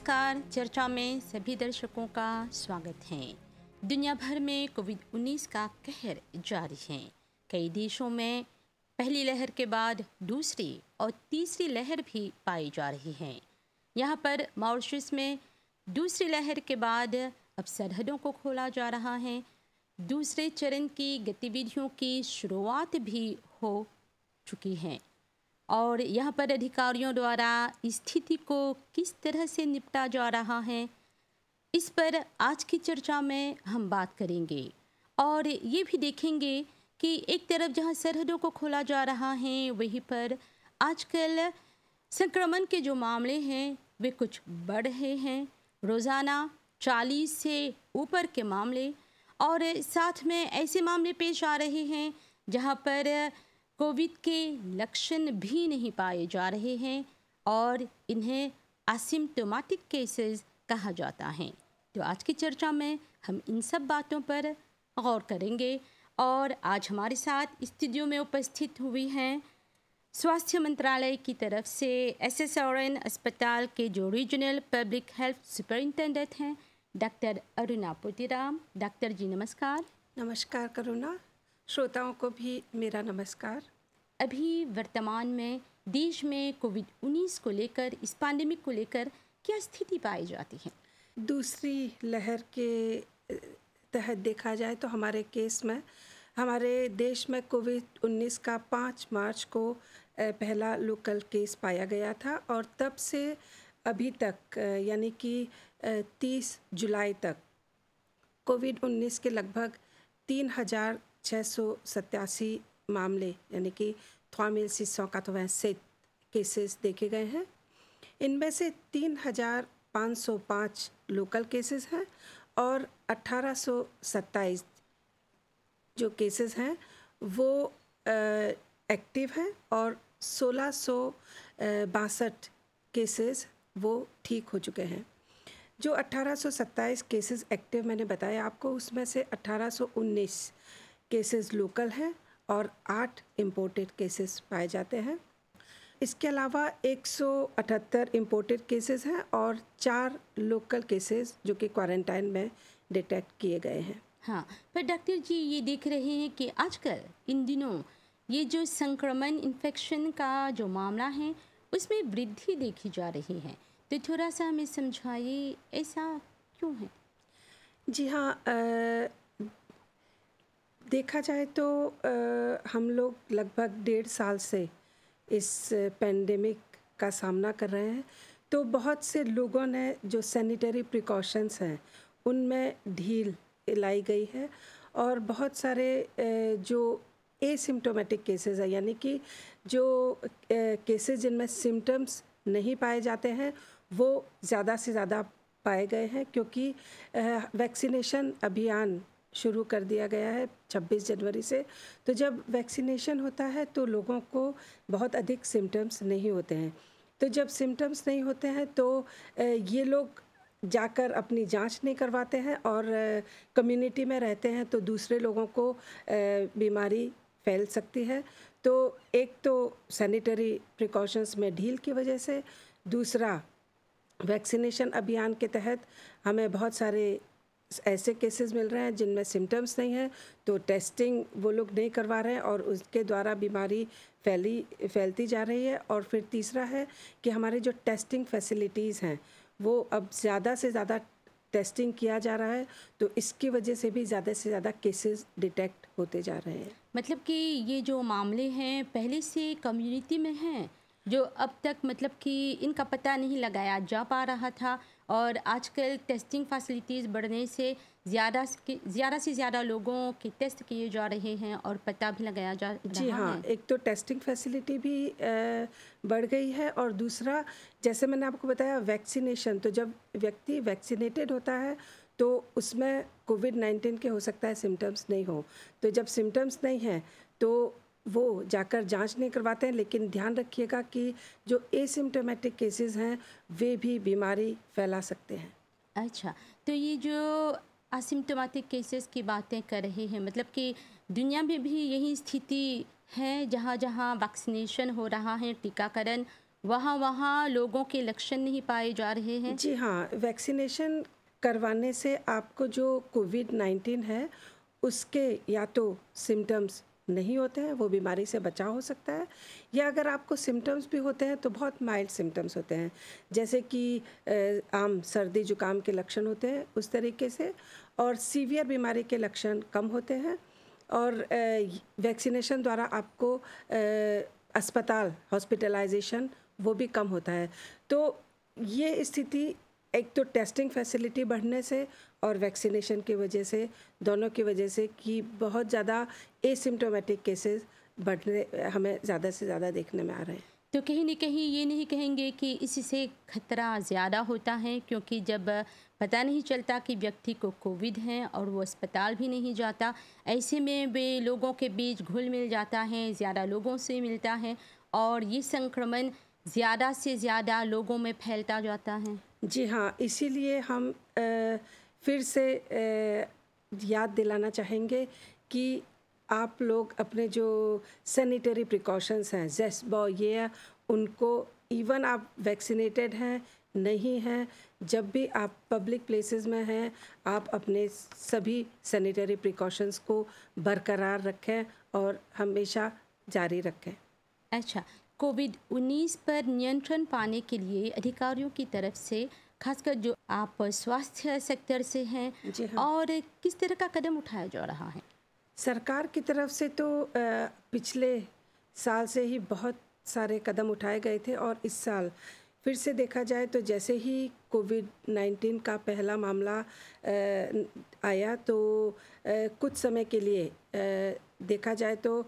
नमस्कार। चर्चा में सभी दर्शकों का स्वागत है। दुनिया भर में कोविड-19 का कहर जारी है। कई देशों में पहली लहर के बाद दूसरी और तीसरी लहर भी पाई जा रही है। यहाँ पर मॉरिशस में दूसरी लहर के बाद अब सरहदों को खोला जा रहा है। दूसरे चरण की गतिविधियों की शुरुआत भी हो चुकी है और यहाँ पर अधिकारियों द्वारा स्थिति को किस तरह से निपटा जा रहा है, इस पर आज की चर्चा में हम बात करेंगे और ये भी देखेंगे कि एक तरफ जहाँ सरहदों को खोला जा रहा है, वहीं पर आजकल संक्रमण के जो मामले हैं वे कुछ बढ़ रहे हैं। रोज़ाना 40 से ऊपर के मामले और साथ में ऐसे मामले पेश आ रहे हैं जहाँ पर कोविड के लक्षण भी नहीं पाए जा रहे हैं और इन्हें एसिम्प्टोमेटिक केसेस कहा जाता है। तो आज की चर्चा में हम इन सब बातों पर गौर करेंगे और आज हमारे साथ स्टूडियो में उपस्थित हुई हैं स्वास्थ्य मंत्रालय की तरफ से SSRN अस्पताल के जो रीजनल पब्लिक हेल्थ सुपरिंटेंडेंट हैं डॉक्टर अरुणा पोतीराम। डॉक्टर जी नमस्कार। नमस्कार करुणा, श्रोताओं को भी मेरा नमस्कार। अभी वर्तमान में देश में कोविड-19 को लेकर, इस पैंडेमिक को लेकर क्या स्थिति पाई जाती है? दूसरी लहर के तहत देखा जाए तो हमारे केस में हमारे देश में कोविड-19 का 5 मार्च को पहला लोकल केस पाया गया था और तब से अभी तक यानी कि 30 जुलाई तक कोविड-19 के लगभग 3687 मामले यानी कि 3687 केसेस देखे गए हैं। इनमें से 3505 लोकल केसेस हैं और 1827 जो केसेस हैं वो एक्टिव हैं और 1662 केसेस वो ठीक हो चुके हैं। जो 1827 केसेस एक्टिव मैंने बताया आपको, उसमें से 1819 केसेस लोकल हैं और 8 इम्पोर्टेड केसेस पाए जाते हैं। इसके अलावा 178 इम्पोर्टेड केसेस हैं और 4 लोकल केसेस जो कि क्वारंटाइन में डिटेक्ट किए गए हैं। हाँ, पर डॉक्टर जी ये देख रहे हैं कि आजकल इन दिनों ये जो संक्रमण इन्फेक्शन का जो मामला है उसमें वृद्धि देखी जा रही है, तो थोड़ा सा हमें समझाइए ऐसा क्यों है? जी हाँ, देखा जाए तो हम लोग लगभग 1.5 साल से इस पेंडेमिक का सामना कर रहे हैं, तो बहुत से लोगों ने जो सैनिटरी प्रिकॉशंस हैं उनमें ढील लाई गई है और बहुत सारे जो एसिम्प्टोमेटिक केसेस है यानी कि जो केसेस जिनमें सिम्टम्स नहीं पाए जाते हैं वो ज़्यादा से ज़्यादा पाए गए हैं, क्योंकि वैक्सीनेशन अभियान शुरू कर दिया गया है 26 जनवरी से। तो जब वैक्सीनेशन होता है तो लोगों को बहुत अधिक सिम्टम्स नहीं होते हैं, तो जब सिम्टम्स नहीं होते हैं तो ये लोग जाकर अपनी जांच नहीं करवाते हैं और कम्युनिटी में रहते हैं तो दूसरे लोगों को बीमारी फैल सकती है। तो एक तो सैनिटरी प्रिकॉशंस में ढील की वजह से, दूसरा वैक्सीनेशन अभियान के तहत हमें बहुत सारे ऐसे केसेस मिल रहे हैं जिनमें सिम्टम्स नहीं हैं, तो टेस्टिंग वो लोग नहीं करवा रहे हैं और उसके द्वारा बीमारी फैलती जा रही है। और फिर तीसरा है कि हमारे जो टेस्टिंग फैसिलिटीज़ हैं वो अब ज़्यादा से ज़्यादा टेस्टिंग किया जा रहा है, तो इसकी वजह से भी ज़्यादा से ज़्यादा केसेस डिटेक्ट होते जा रहे हैं। मतलब कि ये जो मामले हैं पहले से कम्युनिटी में हैं जो अब तक मतलब कि इनका पता नहीं लगाया जा पा रहा था और आजकल टेस्टिंग फैसिलिटीज़ बढ़ने से ज़्यादा से ज़्यादा लोगों के टेस्ट किए जा रहे हैं और पता भी लगाया जा रहा है। जी हाँ, एक तो टेस्टिंग फैसिलिटी भी बढ़ गई है और दूसरा जैसे मैंने आपको बताया वैक्सीनेशन, तो जब व्यक्ति वैक्सीनेटेड होता है तो उसमें कोविड-19 के हो सकता है सिम्टम्स नहीं हो, तो जब सिम्टम्स नहीं हैं तो वो जाकर जांच नहीं करवाते हैं। लेकिन ध्यान रखिएगा कि जो एसिम्प्टोमेटिक केसेस हैं वे भी बीमारी फैला सकते हैं। अच्छा, तो ये जो असिम्प्टोमेटिक केसेस की बातें कर रहे हैं, मतलब कि दुनिया में भी यही स्थिति है जहाँ जहाँ वैक्सीनेशन हो रहा है, टीकाकरण वहाँ वहाँ लोगों के लक्षण नहीं पाए जा रहे हैं? जी हाँ, वैक्सीनेशन करवाने से आपको जो कोविड-19 है, उसके या तो सिम्पटम्स नहीं होते हैं, वो बीमारी से बचाव हो सकता है, या अगर आपको सिम्पटम्स भी होते हैं तो बहुत माइल्ड सिम्पटम्स होते हैं, जैसे कि आम सर्दी जुकाम के लक्षण होते हैं उस तरीके से, और सीवियर बीमारी के लक्षण कम होते हैं। और वैक्सीनेशन द्वारा आपको अस्पताल हॉस्पिटलाइजेशन वो भी कम होता है। तो ये स्थिति एक तो टेस्टिंग फैसिलिटी बढ़ने से और वैक्सीनेशन की वजह से, दोनों की वजह से, कि बहुत ज़्यादा एसिम्प्टोमेटिक केसेस बढ़ने हमें ज़्यादा से ज़्यादा देखने में आ रहे हैं। तो कहीं न कहीं ये नहीं कहेंगे कि इससे खतरा ज़्यादा होता है, क्योंकि जब पता नहीं चलता कि व्यक्ति को कोविड है और वो अस्पताल भी नहीं जाता, ऐसे में वे लोगों के बीच घुल-मिल जाता है, ज़्यादा लोगों से मिलता है और ये संक्रमण ज़्यादा से ज़्यादा लोगों में फैलता जाता है। जी हाँ, इसीलिए हम फिर से याद दिलाना चाहेंगे कि आप लोग अपने जो सैनिटरी प्रिकॉशंस हैं, ज़ेस्बॉ ये, उनको, इवन आप वैक्सीनेटेड हैं नहीं हैं, जब भी आप पब्लिक प्लेसेस में हैं, आप अपने सभी सैनिटरी प्रिकॉशंस को बरकरार रखें और हमेशा जारी रखें। अच्छा, कोविड-19 पर नियंत्रण पाने के लिए अधिकारियों की तरफ से, खासकर जो आप स्वास्थ्य सेक्टर से हैं, जी हाँ। और किस तरह का कदम उठाया जा रहा है? सरकार की तरफ से तो पिछले साल से ही बहुत सारे कदम उठाए गए थे, और इस साल फिर से देखा जाए तो जैसे ही कोविड-19 का पहला मामला आया, तो कुछ समय के लिए देखा जाए तो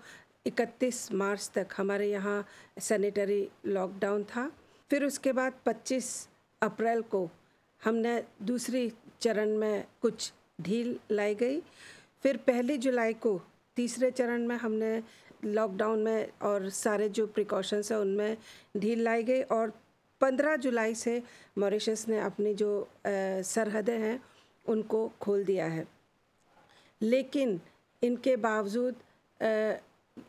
31 मार्च तक हमारे यहाँ सैनिटरी लॉकडाउन था। फिर उसके बाद 25 अप्रैल को हमने दूसरी चरण में कुछ ढील लाई गई। फिर 1 जुलाई को तीसरे चरण में हमने लॉकडाउन में और सारे जो प्रिकॉशंस हैं उनमें ढील लाई गई, और 15 जुलाई से मॉरिशस ने अपनी जो सरहदें हैं उनको खोल दिया है। लेकिन इनके बावजूद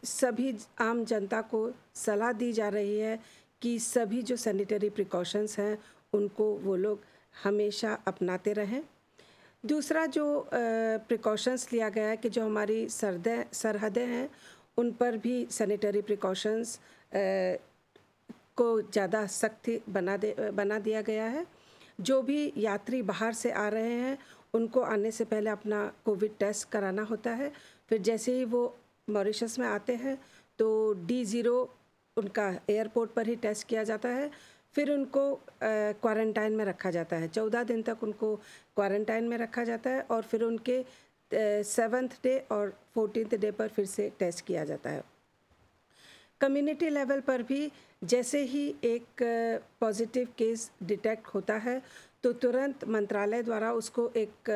सभी आम जनता को सलाह दी जा रही है कि सभी जो सैनिटरी प्रिकॉशंस हैं उनको वो लोग हमेशा अपनाते रहें। दूसरा जो प्रिकॉशंस लिया गया है कि जो हमारी सरहदें हैं उन पर भी सैनिटरी प्रिकॉशंस को ज़्यादा सख्ती बना दिया गया है। जो भी यात्री बाहर से आ रहे हैं उनको आने से पहले अपना कोविड टेस्ट कराना होता है। फिर जैसे ही वो मॉरिशस में आते हैं तो D0 उनका एयरपोर्ट पर ही टेस्ट किया जाता है। फिर उनको क्वारंटाइन में रखा जाता है, 14 दिन तक उनको क्वारंटाइन में रखा जाता है, और फिर उनके 7th डे और 14th डे पर फिर से टेस्ट किया जाता है। कम्युनिटी लेवल पर भी जैसे ही एक पॉजिटिव केस डिटेक्ट होता है तो तुरंत मंत्रालय द्वारा उसको एक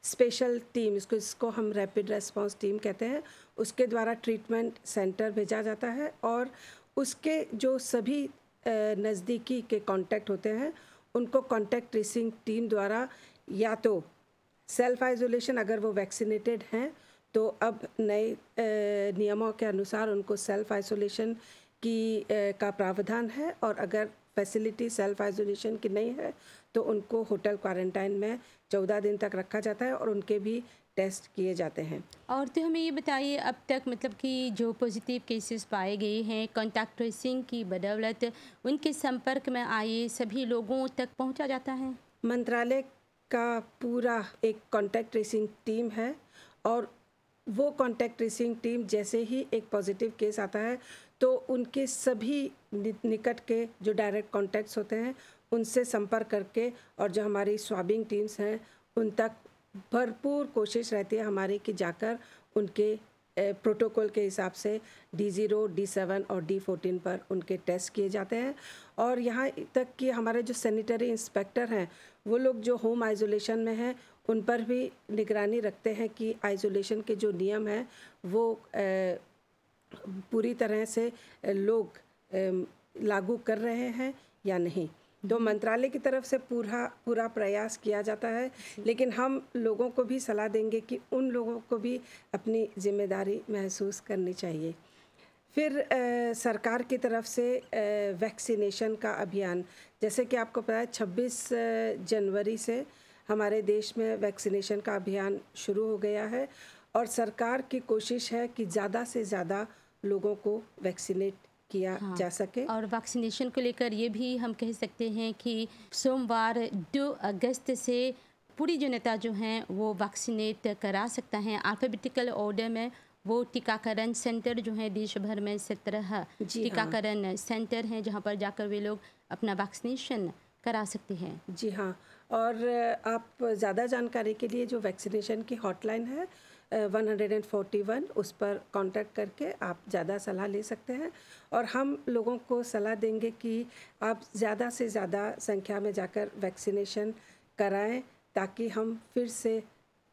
स्पेशल टीम, इसको हम रैपिड रेस्पॉन्स टीम कहते हैं, उसके द्वारा ट्रीटमेंट सेंटर भेजा जाता है, और उसके जो सभी नज़दीकी के कांटेक्ट होते हैं उनको कांटेक्ट ट्रेसिंग टीम द्वारा या तो सेल्फ आइसोलेशन, अगर वो वैक्सीनेटेड हैं तो अब नए नियमों के अनुसार उनको सेल्फ आइसोलेशन की का प्रावधान है, और अगर फैसिलिटी सेल्फ आइसोलेशन की नहीं है तो उनको होटल क्वारंटाइन में 14 दिन तक रखा जाता है और उनके भी टेस्ट किए जाते हैं। और तो हमें ये बताइए, अब तक मतलब कि जो पॉजिटिव केसेस पाए गए हैं, कॉन्टैक्ट ट्रेसिंग की बदौलत उनके संपर्क में आए सभी लोगों तक पहुंचा जाता है? मंत्रालय का पूरा एक कॉन्टैक्ट ट्रेसिंग टीम है, और वो कॉन्टैक्ट ट्रेसिंग टीम जैसे ही एक पॉजिटिव केस आता है तो उनके सभी निकट के जो डायरेक्ट कॉन्टैक्ट्स होते हैं उनसे संपर्क करके, और जो हमारी स्वाबिंग टीम्स हैं उन तक भरपूर कोशिश रहती है हमारी कि जाकर उनके प्रोटोकॉल के हिसाब से D0, D7 और D14 पर उनके टेस्ट किए जाते हैं। और यहाँ तक कि हमारे जो सैनिटरी इंस्पेक्टर हैं वो लोग जो होम आइसोलेशन में हैं उन पर भी निगरानी रखते हैं कि आइसोलेशन के जो नियम हैं वो पूरी तरह से लोग लागू कर रहे हैं या नहीं। तो मंत्रालय की तरफ से पूरा प्रयास किया जाता है, लेकिन हम लोगों को भी सलाह देंगे कि उन लोगों को भी अपनी जिम्मेदारी महसूस करनी चाहिए। फिर सरकार की तरफ से वैक्सीनेशन का अभियान, जैसे कि आपको पता है 26 जनवरी से हमारे देश में वैक्सीनेशन का अभियान शुरू हो गया है और सरकार की कोशिश है कि ज़्यादा से ज़्यादा लोगों को वैक्सीनेट किया जा सके। और वैक्सीनेशन को लेकर ये भी हम कह सकते हैं कि सोमवार 2 अगस्त से पूरी जनता जो हैं वो वैक्सीनेट करा सकता है। अल्फ़ाबेटिकल ऑर्डर में वो टीकाकरण सेंटर जो है देश भर में 17 जी हाँ, टीकाकरण सेंटर हैं जहाँ पर जाकर वे लोग अपना वैक्सीनेशन करा सकते हैं। जी हाँ। और आप ज़्यादा जानकारी के लिए जो वैक्सीनेशन की हॉटलाइन है 141, उस पर कांटेक्ट करके आप ज़्यादा सलाह ले सकते हैं। और हम लोगों को सलाह देंगे कि आप ज़्यादा से ज़्यादा संख्या में जाकर वैक्सीनेशन कराएं, ताकि हम फिर से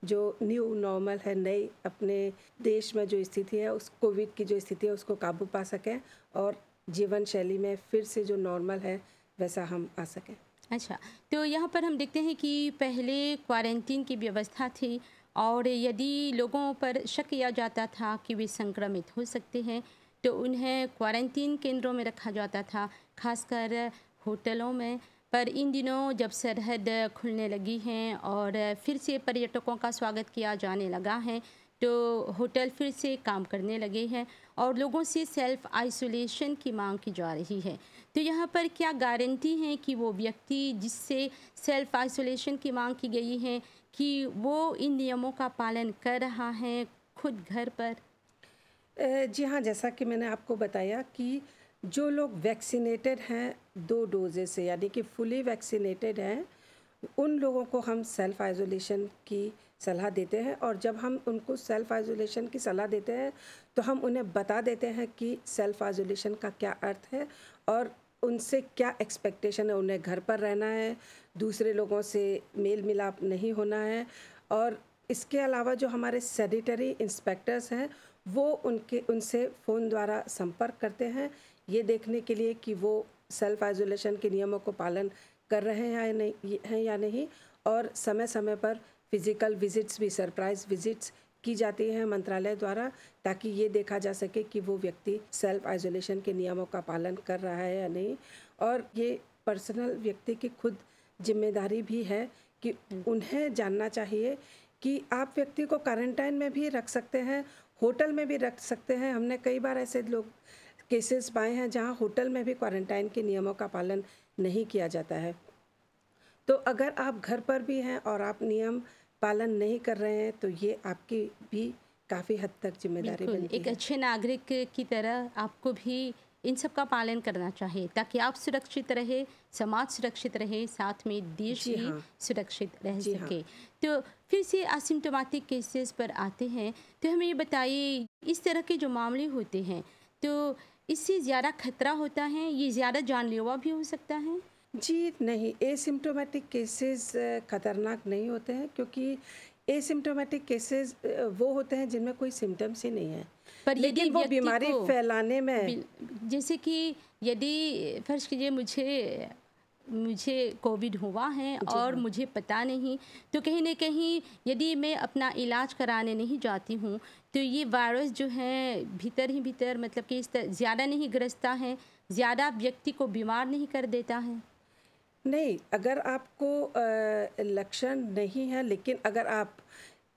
जो न्यू नॉर्मल है, नई अपने देश में जो स्थिति है, उस कोविड की जो स्थिति है उसको काबू पा सकें और जीवन शैली में फिर से जो नॉर्मल है वैसा हम आ सकें। अच्छा, तो यहाँ पर हम देखते हैं कि पहले क्वारंटीन की व्यवस्था थी और यदि लोगों पर शक किया जाता था कि वे संक्रमित हो सकते हैं तो उन्हें क्वारंटीन केंद्रों में रखा जाता था, खासकर होटलों में। पर इन दिनों जब सरहद खुलने लगी हैं और फिर से पर्यटकों का स्वागत किया जाने लगा है तो होटल फिर से काम करने लगे हैं और लोगों से सेल्फ आइसोलेशन की मांग की जा रही है। तो यहाँ पर क्या गारंटी है कि वो व्यक्ति जिससे सेल्फ आइसोलेशन की मांग की गई है कि वो इन नियमों का पालन कर रहा है खुद घर पर? जी हाँ, जैसा कि मैंने आपको बताया कि जो लोग वैक्सीनेटेड हैं 2 डोजेज़ से, यानी कि फुली वैक्सीनेटेड हैं, उन लोगों को हम सेल्फ आइसोलेशन की सलाह देते हैं। और जब हम उनको सेल्फ आइसोलेशन की सलाह देते हैं तो हम उन्हें बता देते हैं कि सेल्फ आइसोलेशन का क्या अर्थ है और उनसे क्या एक्सपेक्टेशन है। उन्हें घर पर रहना है, दूसरे लोगों से मेल मिलाप नहीं होना है। और इसके अलावा जो हमारे सैनिटरी इंस्पेक्टर्स हैं वो उनसे फ़ोन द्वारा संपर्क करते हैं ये देखने के लिए कि वो सेल्फ आइसोलेशन के नियमों को पालन कर रहे हैं या नहीं। और समय समय पर फिज़िकल विजिट्स भी, सरप्राइज़ विजिट्स की जाती हैं मंत्रालय द्वारा, ताकि ये देखा जा सके कि वो व्यक्ति सेल्फ आइसोलेशन के नियमों का पालन कर रहा है या नहीं। और ये पर्सनल व्यक्ति की खुद जिम्मेदारी भी है कि उन्हें जानना चाहिए कि आप व्यक्ति को क्वारंटाइन में भी रख सकते हैं, होटल में भी रख सकते हैं। हमने कई बार ऐसे लोग केसेस पाए हैं जहां होटल में भी क्वारंटाइन के नियमों का पालन नहीं किया जाता है। तो अगर आप घर पर भी हैं और आप नियम पालन नहीं कर रहे हैं तो ये आपकी भी काफ़ी हद तक जिम्मेदारी बिल्कुल, बनती एक है। अच्छे नागरिक की तरह आपको भी इन सब का पालन करना चाहिए ताकि आप सुरक्षित रहे, समाज सुरक्षित रहे, साथ में देश जी भी हाँ, सुरक्षित रह जी हाँ। सके। तो फिर से एसिम्प्टोमेटिक केसेस पर आते हैं, तो हमें ये बताइए इस तरह के जो मामले होते हैं तो इससे ज़्यादा खतरा होता है, ये ज़्यादा जानलेवा भी हो सकता है? जी नहीं, एसिम्प्टोमेटिक केसेस खतरनाक नहीं होते हैं, क्योंकि एसिम्प्टोमेटिक केसेस वो होते हैं जिनमें कोई सिम्टम्स ही नहीं है, पर यदि लेकिन वो व्यक्ति बीमारी को फैलाने में। जैसे कि यदि फर्ज कीजिए मुझे मुझे कोविड हुआ है जी और हाँ, मुझे पता नहीं, तो कहीं न कहीं यदि मैं अपना इलाज कराने नहीं जाती हूँ तो ये वायरस जो है भीतर ही भीतर मतलब कि इस तरह ज़्यादा नहीं ग्रसता है, ज़्यादा व्यक्ति को बीमार नहीं कर देता है? नहीं, अगर आपको लक्षण नहीं है, लेकिन अगर आप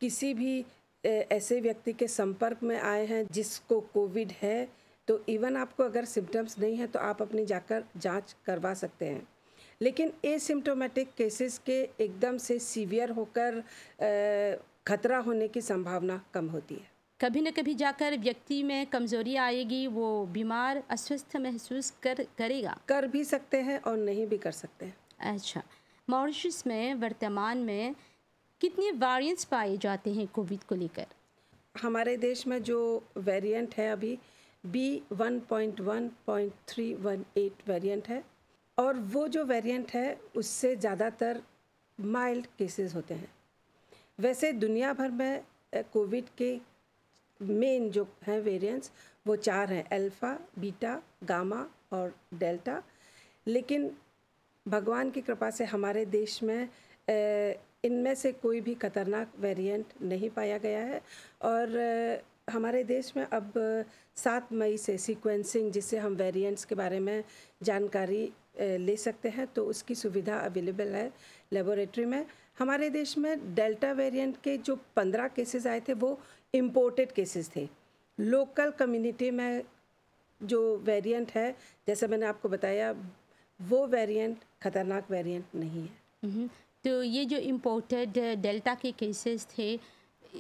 किसी भी ऐसे व्यक्ति के संपर्क में आए हैं जिसको कोविड है, तो इवन आपको अगर सिम्टम्स नहीं है तो आप अपनी जाकर जांच करवा सकते हैं। लेकिन एसिम्प्टोमेटिक केसेस के एकदम से सीवियर होकर खतरा होने की संभावना कम होती है। कभी न कभी जाकर व्यक्ति में कमज़ोरी आएगी, वो बीमार अस्वस्थ महसूस करेगा। कर भी सकते हैं और नहीं भी कर सकते हैं। अच्छा, मॉरिशस में वर्तमान में कितने वेरिएंट्स पाए जाते हैं कोविड को लेकर? हमारे देश में जो वेरिएंट है अभी B1.1.318 वेरिएंट है, और वो जो वेरिएंट है उससे ज़्यादातर माइल्ड केसेस होते हैं। वैसे दुनिया भर में कोविड के मेन जो हैं वेरिएंट्स वो 4 हैं, अल्फ़ा, बीटा, गामा और डेल्टा। लेकिन भगवान की कृपा से हमारे देश में इनमें से कोई भी खतरनाक वेरिएंट नहीं पाया गया है। और हमारे देश में अब 7 मई से सीक्वेंसिंग, जिससे हम वेरिएंट्स के बारे में जानकारी ले सकते हैं, तो उसकी सुविधा अवेलेबल है लेबोरेटरी में। हमारे देश में डेल्टा वेरिएंट के जो 15 केसेस आए थे वो इम्पोर्टेड केसेस थे। लोकल कम्युनिटी में जो वेरिएंट है, जैसे मैंने आपको बताया, वो वेरिएंट खतरनाक वेरिएंट नहीं है। तो ये जो इम्पोर्टेड डेल्टा के केसेस थे,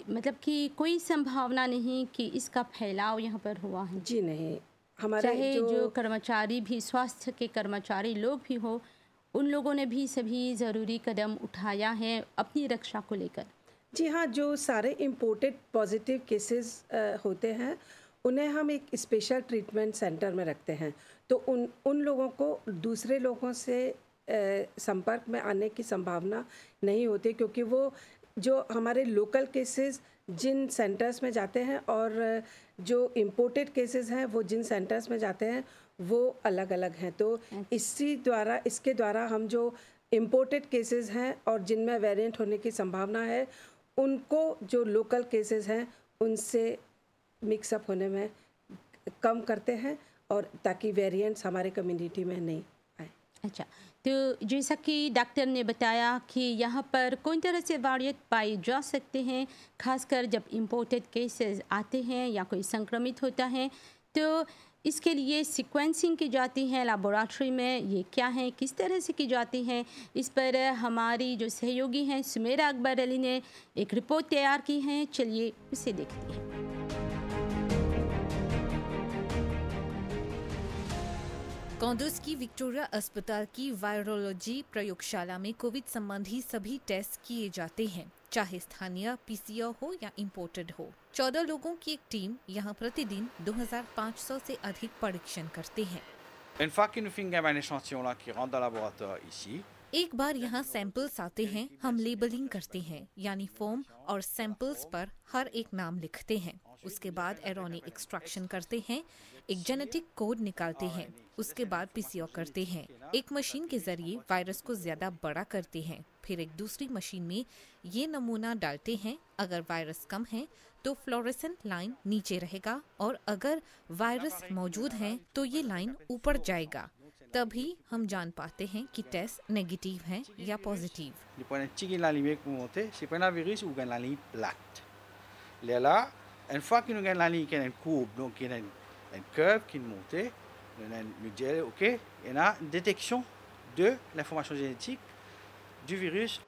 मतलब कि कोई संभावना नहीं कि इसका फैलाव यहाँ पर हुआ है? जी नहीं, हमारे चाहे जो कर्मचारी भी, स्वास्थ्य के कर्मचारी लोग भी हो, उन लोगों ने भी सभी ज़रूरी कदम उठाया है अपनी रक्षा को लेकर। जी हाँ, जो सारे इम्पोर्टेड पॉजिटिव केसेस होते हैं उन्हें हम एक स्पेशल ट्रीटमेंट सेंटर में रखते हैं, तो उन लोगों को दूसरे लोगों से संपर्क में आने की संभावना नहीं होती, क्योंकि वो जो हमारे लोकल केसेस जिन सेंटर्स में जाते हैं और जो इम्पोर्टेड केसेस हैं वो जिन सेंटर्स में जाते हैं वो अलग अलग हैं। तो इसके द्वारा हम जो इम्पोर्टेड केसेस हैं और जिनमें वेरिएंट होने की संभावना है, उनको जो लोकल केसेस हैं उनसे मिक्सअप होने में कम करते हैं, और ताकि वेरिएंट्स हमारे कम्युनिटी में नहीं आए। अच्छा, तो जैसा कि डॉक्टर ने बताया कि यहाँ पर कौन तरह से वेरिएंट पाए जा सकते हैं, खासकर जब इम्पोर्टेड केसेस आते हैं या कोई संक्रमित होता है, तो इसके लिए सीक्वेंसिंग की जाती है लैबोरेटरी में। ये क्या है, किस तरह से की जाती है, इस पर हमारी जो सहयोगी हैं सुमेरा अकबर अली ने एक रिपोर्ट तैयार की है। चलिए उसे देखते हैं। कौंदुस की विक्टोरिया अस्पताल की वायरोलॉजी प्रयोगशाला में कोविड संबंधी सभी टेस्ट किए जाते हैं, चाहे स्थानीय पीसीआर हो या इम्पोर्टेड हो। 14 लोगों की एक टीम यहाँ प्रतिदिन 2500 से अधिक परीक्षण करते हैं। Une fois que nous finissons un échantillon là qui rentre dans le laboratoire ici, एक बार यहाँ सैंपल्स आते हैं, हम लेबलिंग करते हैं, यानी फॉर्म और सैंपल्स पर हर एक नाम लिखते हैं। उसके बाद एरोनी एक्सट्रैक्शन करते हैं, एक जेनेटिक कोड निकालते हैं, उसके बाद पीसीआर करते हैं। एक मशीन के जरिए वायरस को ज्यादा बड़ा करते हैं, फिर एक दूसरी मशीन में ये नमूना डालते हैं। अगर वायरस कम है तो फ्लोरेसेंट लाइन नीचे रहेगा, और अगर वायरस मौजूद है तो ये लाइन ऊपर जाएगा। तभी हम जान पाते हैं कि टेस्ट नेगेटिव है या positive. le point de la ligne pour monter, c'est pas un virus ou la ligne plate. Là, une fois que nous gagnons la ligne qui a une courbe, donc il y a une curve qui monte, nous dit OK, il y a une détection de l'information génétique du virus.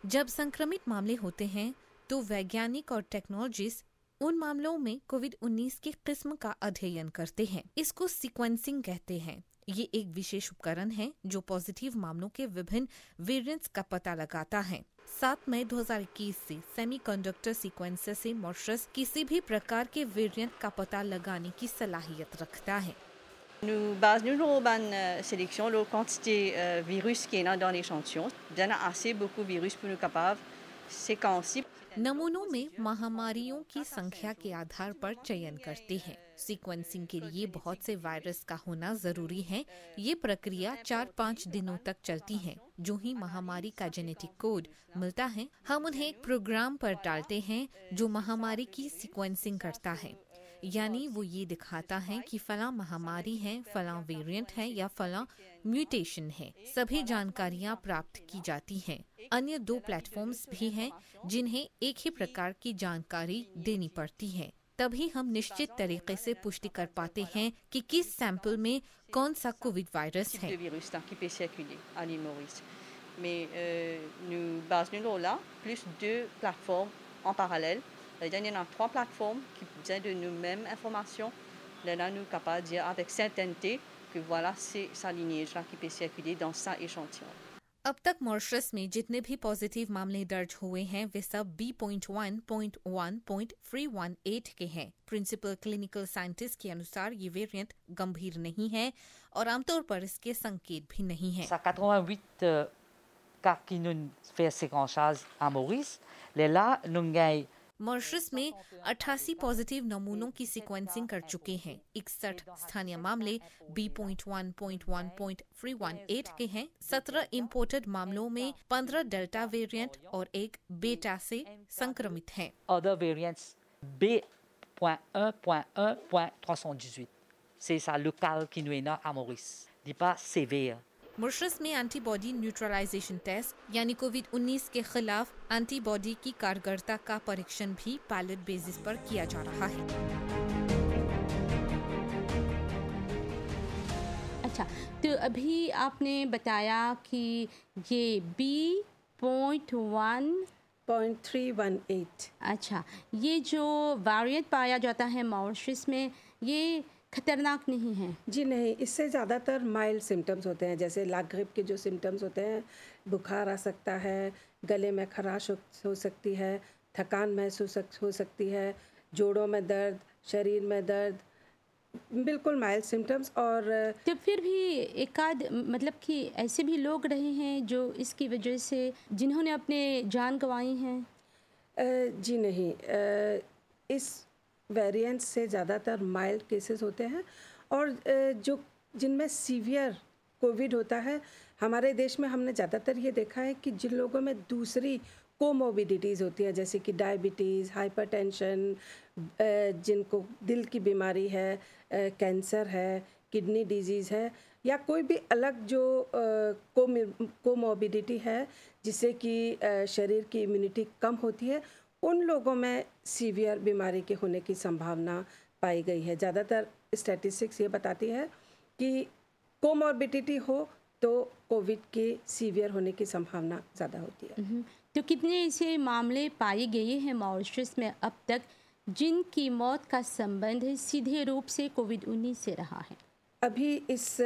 जब संक्रमित मामले होते हैं तो वैज्ञानिक और technologist उन मामलों में कोविड-19 की किस्म का अध्ययन करते हैं। इसको सीक्वेंसिंग कहते हैं। ये एक विशेष उपकरण है जो पॉजिटिव मामलों के विभिन्न वेरिएंट्स का पता लगाता है। 7 मई 2021 से सेमीकंडक्टर सीक्वेंसर से मॉरिशस किसी भी प्रकार के वेरिएंट का पता लगाने की सलाहियत रखता है। Nous basons nos sélection la quantité virus qui est dans l'échantillon. Il y en a assez beaucoup virus pour nous capables séquencer. नमूनों में महामारियों की संख्या के आधार पर चयन करते हैं। सीक्वेंसिंग के लिए बहुत से वायरस का होना जरूरी है। ये प्रक्रिया 4-5 दिनों तक चलती है। जो ही महामारी का जेनेटिक कोड मिलता है, हम उन्हें एक प्रोग्राम पर डालते हैं जो महामारी की सीक्वेंसिंग करता है। यानी वो ये दिखाता है कि फलां महामारी है, फलां वेरिएंट है या फलां म्यूटेशन है। सभी जानकारियां प्राप्त की जाती हैं। अन्य 2 प्लेटफॉर्म्स भी हैं जिन्हें एक ही प्रकार की जानकारी देनी पड़ती है। तभी हम निश्चित तरीके से पुष्टि कर पाते हैं कि किस सैंपल में कौन सा कोविड वायरस है। Nous basons là plus 2 plateformes en parallèle. Il y en a 3 plateformes qui viennent de nous mêmes informations. Là, nous sommes capables de dire avec certaineté que voilà, c'est sa lignage là qui peut circuler dans ça échantillon. अब तक Mauritius में जितने भी positive मामले दर्ज हुए हैं वे सब B.1.1.318 के हैं। प्रिंसिपल क्लिनिकल साइंटिस्ट के अनुसार ये वेरिएंट गंभीर नहीं है और आमतौर पर इसके संकेत भी नहीं है। 88 cas qui nous fait séquençage à Maurice. Là, nous avons Mauritius में 88 पॉजिटिव नमूनों की सीक्वेंसिंग कर चुके हैं। 61 स्थानीय मामले B.1.1.318 के हैं। 17 इम्पोर्टेड मामलों में 15 डेल्टा वेरिएंट और एक बेटा से संक्रमित हैं। other variants 1.1.1.318. C'est ça local qui nous est là à Maurice. n'est pas sévère. Mauritius में एंटीबॉडी न्यूट्रलाइजेशन टेस्ट यानी कोविड-19 के खिलाफ एंटीबॉडी की कारगरता का परीक्षण भी पायलट बेसिस पर किया जा रहा है। अच्छा, तो अभी आपने बताया कि ये B.1.318। अच्छा, ये जो वेरिएंट पाया जाता है मॉरिशस में, ये खतरनाक नहीं है? जी नहीं, इससे ज़्यादातर माइल्ड सिम्टम्स होते हैं, जैसे ला ग्रिप के जो सिम्टम्स होते हैं, बुखार आ सकता है, गले में खराश हो सकती है, थकान महसूस हो सकती है, जोड़ों में दर्द, शरीर में दर्द, बिल्कुल माइल्ड सिम्टम्स। और तो फिर भी एकाध मतलब कि ऐसे भी लोग रहे हैं जो इसकी वजह से जिन्होंने अपने जान गंवाई हैं? जी नहीं, इस वेरिएंट से ज़्यादातर माइल्ड केसेस होते हैं और जो जिनमें सीवियर कोविड होता है, हमारे देश में हमने ज़्यादातर ये देखा है कि जिन लोगों में दूसरी कोमोबिडिटीज़ होती हैं, जैसे कि डायबिटीज़, हाइपरटेंशन, जिनको दिल की बीमारी है, कैंसर है, किडनी डिजीज़ है, या कोई भी अलग जो कोमोबिडिटी है जिससे कि शरीर की इम्यूनिटी कम होती है, उन लोगों में सीवियर बीमारी के होने की संभावना पाई गई है। ज़्यादातर स्टैटिस्टिक्स ये बताती है कि कोमॉर्बिडिटी हो तो कोविड के सीवियर होने की संभावना ज़्यादा होती है। तो कितने ऐसे मामले पाए गए हैं मॉरिशस में अब तक जिनकी मौत का संबंध सीधे रूप से कोविड-19 से रहा है? अभी इस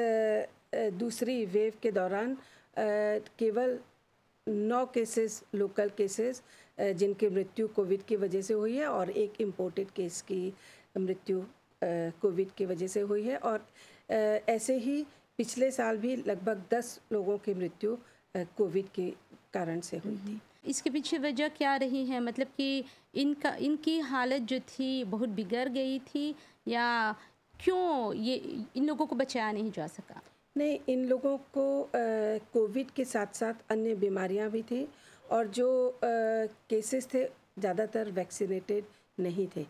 दूसरी वेव के दौरान केवल 9 केसेस लोकल केसेस जिनकी मृत्यु कोविड की वजह से हुई है और एक इम्पोर्टेड केस की मृत्यु कोविड की वजह से हुई है। और ऐसे ही पिछले साल भी लगभग 10 लोगों की मृत्यु कोविड के कारण से हुई थी। इसके पीछे वजह क्या रही है? मतलब कि इनकी हालत जो थी बहुत बिगड़ गई थी, या क्यों ये इन लोगों को बचाया नहीं जा सका? नहीं, इन लोगों को कोविड के साथ साथ अन्य बीमारियां भी थी और जो केसेस थे ज़्यादातर वैक्सीनेटेड नहीं थे,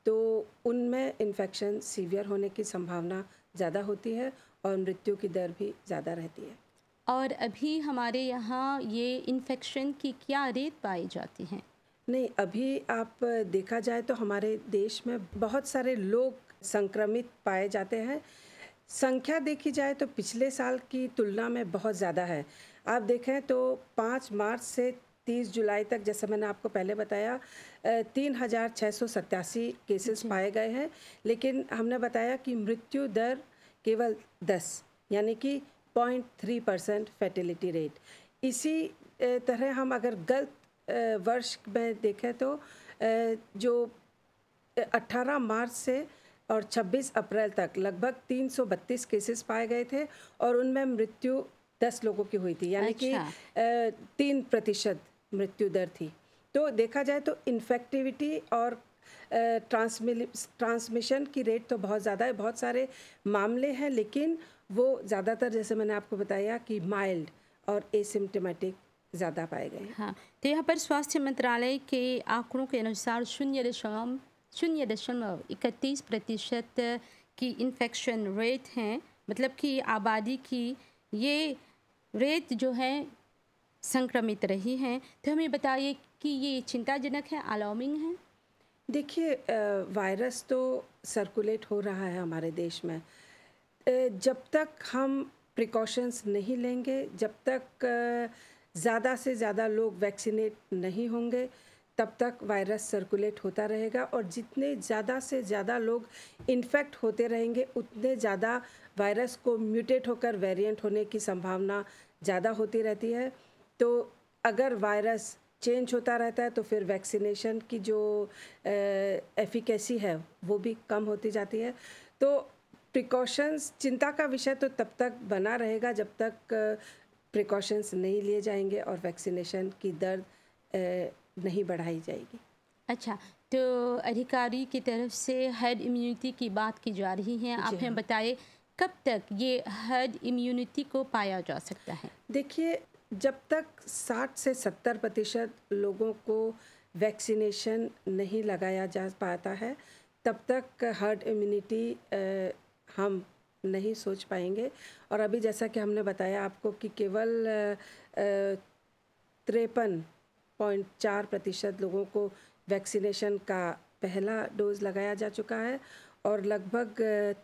तो उनमें इन्फेक्शन सीवियर होने की संभावना ज़्यादा होती है और मृत्यु की दर भी ज़्यादा रहती है। और अभी हमारे यहाँ ये इन्फेक्शन की क्या रेट पाई जाती हैं? नहीं, अभी आप देखा जाए तो हमारे देश में बहुत सारे लोग संक्रमित पाए जाते हैं। संख्या देखी जाए तो पिछले साल की तुलना में बहुत ज़्यादा है। आप देखें तो 5 मार्च से 30 जुलाई तक, जैसे मैंने आपको पहले बताया, 3687 केसेस पाए गए हैं, लेकिन हमने बताया कि मृत्यु दर केवल 10 यानी कि 0.3% फर्टिलिटी रेट। इसी तरह हम अगर गलत वर्ष में देखें तो जो 18 मार्च से और 26 अप्रैल तक लगभग 332 केसेस पाए गए थे और उनमें मृत्यु 10 लोगों की हुई थी, यानी कि 3% मृत्यु दर थी। तो देखा जाए तो इन्फेक्टिविटी और ट्रांसमिशन की रेट तो बहुत ज़्यादा है, बहुत सारे मामले हैं, लेकिन वो ज़्यादातर जैसे मैंने आपको बताया कि माइल्ड और एसिम्प्टोमेटिक ज़्यादा पाए गए। हाँ, तो यहाँ पर स्वास्थ्य मंत्रालय के आंकड़ों के अनुसार 0.31% की इन्फेक्शन रेट हैं, मतलब कि आबादी की ये रेट जो है संक्रमित रही हैं। तो हमें बताइए कि ये चिंताजनक है, अलार्मिंग है? देखिए, वायरस तो सर्कुलेट हो रहा है हमारे देश में। जब तक हम प्रिकॉशंस नहीं लेंगे, जब तक ज़्यादा से ज़्यादा लोग वैक्सीनेट नहीं होंगे, तब तक वायरस सर्कुलेट होता रहेगा और जितने ज़्यादा से ज़्यादा लोग इन्फेक्ट होते रहेंगे, उतने ज़्यादा वायरस को म्यूटेट होकर वेरिएंट होने की संभावना ज़्यादा होती रहती है। तो अगर वायरस चेंज होता रहता है तो फिर वैक्सीनेशन की जो एफिकेसी है वो भी कम होती जाती है। तो प्रिकॉशंस चिंता का विषय तो तब तक बना रहेगा जब तक प्रिकॉशंस नहीं लिए जाएंगे और वैक्सीनेशन की दर नहीं बढ़ाई जाएगी। अच्छा, तो अधिकारी की तरफ से हर्ड इम्यूनिटी की बात की जा रही है, आप हमें बताइए कब तक ये हर्ड इम्यूनिटी को पाया जा सकता है? देखिए, जब तक 60 से 70% लोगों को वैक्सीनेशन नहीं लगाया जा पाता है, तब तक हर्ड इम्यूनिटी हम नहीं सोच पाएंगे। और अभी जैसा कि हमने बताया आपको कि केवल 53.4% लोगों को वैक्सीनेशन का पहला डोज लगाया जा चुका है और लगभग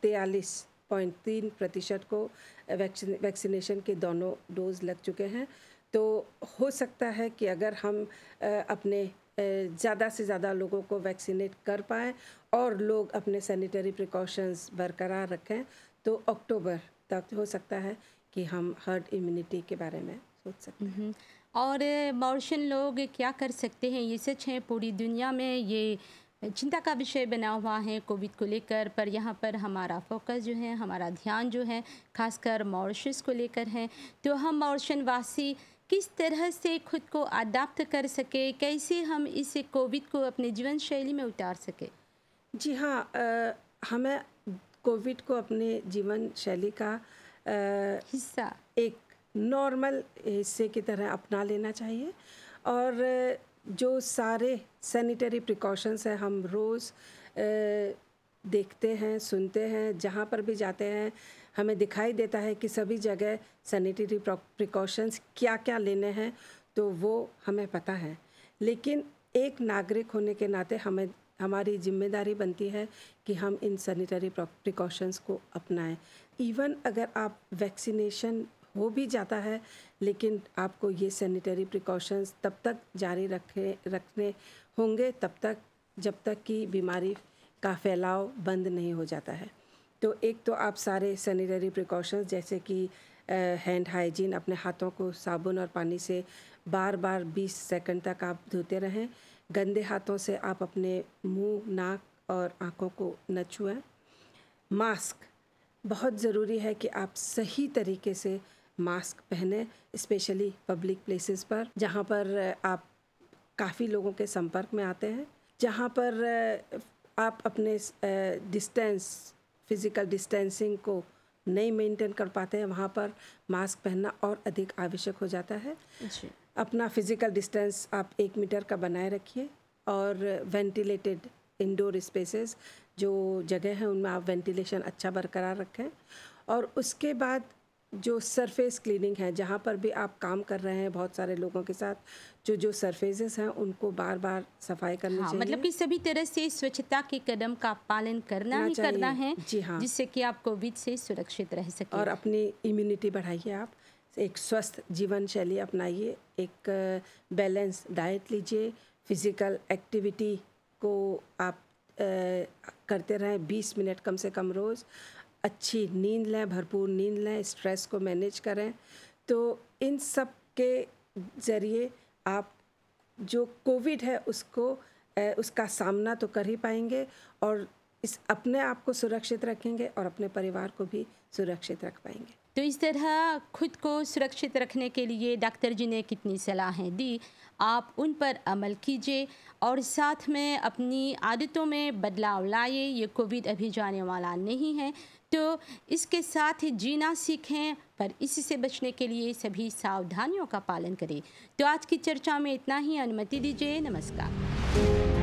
43.3% को वैक्सीनेशन के दोनों डोज लग चुके हैं। तो हो सकता है कि अगर हम अपने ज़्यादा से ज़्यादा लोगों को वैक्सीनेट कर पाएँ और लोग अपने सैनिटरी प्रिकॉशंस बरकरार रखें तो अक्टूबर तक हो सकता है कि हम हर्ड इम्यूनिटी के बारे में सोच सकते हैं। और मॉरिशन लोग क्या कर सकते हैं? ये सच है पूरी दुनिया में ये चिंता का विषय बना हुआ है कोविड को लेकर, पर यहाँ पर हमारा फोकस जो है, हमारा ध्यान जो है खासकर मॉरिशस को लेकर है। तो हम मॉरिशन वासी किस तरह से खुद को अडाप्ट कर सके, कैसे हम इस कोविड को अपने जीवन शैली में उतार सके? जी हाँ, हमें कोविड को अपने जीवन शैली का हिस्सा, एक नॉर्मल हिस्से की तरह अपना लेना चाहिए। और जो सारे सैनिटरी प्रिकॉशंस हैं हम रोज़ देखते हैं, सुनते हैं, जहाँ पर भी जाते हैं हमें दिखाई देता है कि सभी जगह सैनिटरी प्रिकॉशंस क्या क्या लेने हैं, तो वो हमें पता है। लेकिन एक नागरिक होने के नाते हमारी जिम्मेदारी बनती है कि हम इन सैनिटरी प्रिकॉशंस को अपनाएं। इवन अगर आप वैक्सीनेशन हो भी जाता है लेकिन आपको ये सैनिटरी प्रिकॉशंस तब तक जारी रखने होंगे जब तक कि बीमारी का फैलाव बंद नहीं हो जाता है। तो एक तो आप सारे सैनिटरी प्रिकॉशंस जैसे कि हैंड हाइजीन, अपने हाथों को साबुन और पानी से बार बार 20 सेकंड तक आप धोते रहें। गंदे हाथों से आप अपने मुंह, नाक और आँखों को न छुएं। मास्क बहुत ज़रूरी है कि आप सही तरीके से मास्क पहने, स्पेशली पब्लिक प्लेसेस पर जहाँ पर आप काफ़ी लोगों के संपर्क में आते हैं, जहाँ पर आप अपने फिज़िकल डिस्टेंसिंग को नहीं मेंटेन कर पाते हैं, वहाँ पर मास्क पहनना और अधिक आवश्यक हो जाता है। अपना फिज़िकल डिस्टेंस आप 1 मीटर का बनाए रखिए और वेंटिलेटेड इंडोर स्पेसेस जो जगह है उनमें आप वेंटिलेशन अच्छा बरकरार रखें। और उसके बाद जो सरफेस क्लीनिंग है, जहाँ पर भी आप काम कर रहे हैं बहुत सारे लोगों के साथ, जो सरफेसेस हैं उनको बार बार सफाई करनी चाहिए। मतलब कि सभी तरह से स्वच्छता के कदम का पालन करना ही करना है। जी हाँ, जिससे कि आप कोविड से सुरक्षित रह सकें और अपनी इम्यूनिटी बढ़ाइए। आप एक स्वस्थ जीवन शैली अपनाइए, एक बैलेंस डाइट लीजिए, फिज़िकल एक्टिविटी को आप करते रहें 20 मिनट कम से कम रोज़। अच्छी नींद लें, भरपूर नींद लें, स्ट्रेस को मैनेज करें। तो इन सब के ज़रिए आप जो कोविड है उसका सामना तो कर ही पाएंगे और अपने आप को सुरक्षित रखेंगे और अपने परिवार को भी सुरक्षित रख पाएंगे। तो इस तरह खुद को सुरक्षित रखने के लिए डॉक्टर जी ने कितनी सलाहें दी, आप उन पर अमल कीजिए और साथ में अपनी आदतों में बदलाव लाइए। ये कोविड अभी जाने वाला नहीं है, तो इसके साथ ही जीना सीखें, पर इससे बचने के लिए सभी सावधानियों का पालन करें। तो आज की चर्चा में इतना ही, अनुमति दीजिए। नमस्कार।